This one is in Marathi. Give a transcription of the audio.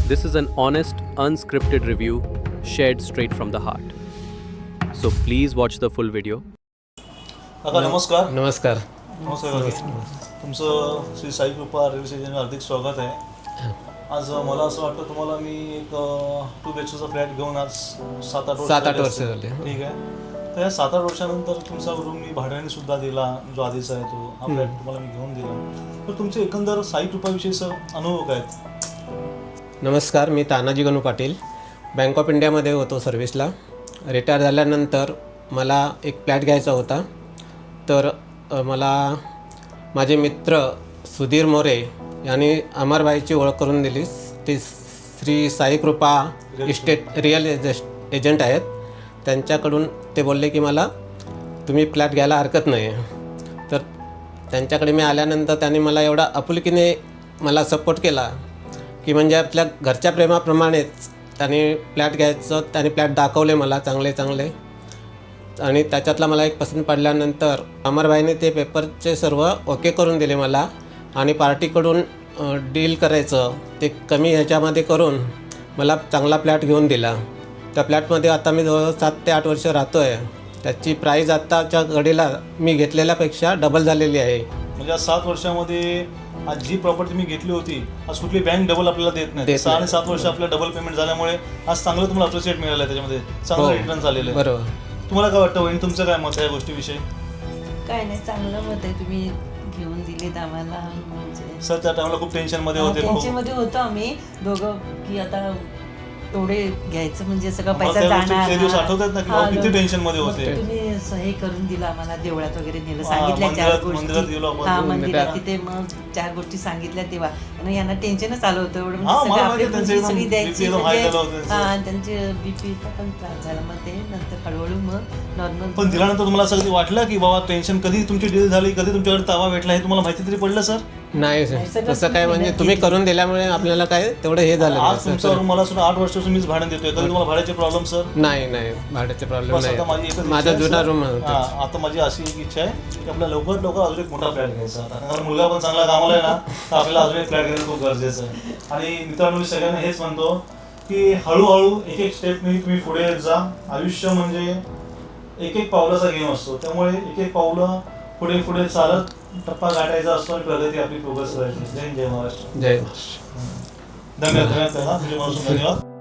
This is an honest, unscripted review shared straight from the heart. So please watch the full video. काका नमस्कार. नमस्कार. तुमचं श्री साई कृपा रेल्वे स्टेशनवर हार्दिक स्वागत आहे. आज मला असं वाटतं तुम्हाला मी एक 2 BHKचा फ्लॅट घेऊन आज 7-8 वर्ष झाले. ठीक आहे. तर या 7-8 वर्षानंतर तुमचा रूम मी भाड्याने सुद्धा दिला, जो आधीचा आहे तो हा फ्लॅट तुम्हाला मी घेऊन दिला. तर तुमचे एकंदर साई कृपाविषयी सर अनुभव काय आहेत? नमस्कार, मी तानाजी गणू पाटील. बँक ऑफ इंडियामध्ये होतो सर्व्हिसला. रिटायर झाल्यानंतर मला एक फ्लॅट घ्यायचा होता. तर मला माझे मित्र सुधीर मोरे यांनी अमरभाईची ओळख करून दिली. ते श्री साई कृपा इस्टेट रिअल एजंट आहेत. त्यांच्याकडून ते बोलले की मला तुम्ही फ्लॅट घ्यायला हरकत नाही. तर त्यांच्याकडे मी आल्यानंतर त्यांनी मला एवढा आपुलकीने मला सपोर्ट केला की म्हणजे आपल्या घरच्या प्रेमाप्रमाणेच त्यांनी फ्लॅट घ्यायचं. त्यांनी फ्लॅट दाखवले मला चांगले आणि त्याच्यातला मला एक पसंत पडल्यानंतर अमरभाईने ते पेपरचे सर्व ओके करून दिले मला. आणि पार्टीकडून डील करायचं ते कमी ह्याच्यामध्ये करून मला चांगला फ्लॅट घेऊन दिला. त्या फ्लॅटमध्ये आता मी जवळ 7 ते 8 वर्ष राहतो आहे. त्याची प्राईज आत्ताच्या घडीला मी घेतलेल्यापेक्षा डबल झालेली आहे. म्हणजे आज 7 वर्षामध्ये आज जी प्रॉपर्टी मी घेतली होती आज कुठली बँक डबल आपल्याला देत नाही. 6 आणि 7 वर्ष आपल्याला डबल पेमेंट झाल्यामुळे आज चांगलं तुम्हाला अप्रिशिएट मिळालं आहे. त्याच्यामध्ये चांगलं रिटर्न झालेलं आहे. बरोबर. तुम्हाला काय वाटतं वहिनी, तुमचं काय मत आहे या गोष्टीविषयी? काय नाही, चांगलं मत आहे. तुम्ही घेऊन दिलेत आम्हाला. म्हणजे सर त्या टाइमला खूप टेन्शनमध्ये होते. टेन्शनमध्ये होतो आम्ही दोघं की आता एवढे घ्यायचं म्हणजे सगळं मला पैसा त्या गोष्टी जाणार. ते दिवस आठवतात ना की बाबा किती टेन्शनमध्ये होते. तुम्ही हे करून दिलं आम्हाला, देवळात वगैरे नेलं, हा, सांगितल्या 4 मंदिरात गेलो आपण. गोष्टी. हा, मंदिरात तिथे मग 4 गोष्टी सांगितल्या तेव्हा. आणि यांना टेन्शनच आलं होतं एवढं. हा, म्हणजे मला सगळं माहिती आपली त्यांचं पुंजी सगळी एकदम द्यायची. BP एकदम high झालं होतं म्हणजे त्यांचं. हा, त्यांचे बीपीचा पण त्रास झाला. मग ते नंतर हळूहळू मग नॉर्मल. पण दिल्यानंतर तुम्हाला असं कधी वाटलं की बाबा टेन्शन कधी तुमची डील झाली, कधी तुमच्याकडे ताबा भेटला हे तुम्हाला माहिती तरी पडलं सर? नाही सगळं तसं काय म्हणजे तुम्ही करून दिल्यामुळे आपल्याला काय तेवढं हे झालं आज नाही. तुमचा रूम मला सुद्धा 8 वर्षापासून मीच भाडं देतोय. कधी तुम्हाला भाड्याचे प्रॉब्लेम सर? नाही भाड्याचे प्रॉब्लेम बस आता माझी एकच नाही. इच्छा माझा आहे, जुना सर. रूम हा, होता. आता माझी अशी एक इच्छा आहे की आपल्या लवकर अजून एक मोठा फ्लॅट घ्यायचा. आता कारण मुलगा पण चांगला कामाला आहे ना, तर आपल्याला अजून एक फ्लॅट घेणं खूप गरजेचं आहे. आणि मित्रांनो, मी सगळ्यांना हेच म्हणतो की हळूहळू एक स्टेपने तुम्ही पुढे जा. आयुष्य म्हणजे एक पावलाचा गेम असतो. त्यामुळे एक पावलं पुढे चालत टप्पा गाठायचा असतो आणि प्रगती आपली प्रोग्रेस करायची. जय महाराष्ट्र. जय धन्यवाद. तुमच्या मनसून धन्यवाद.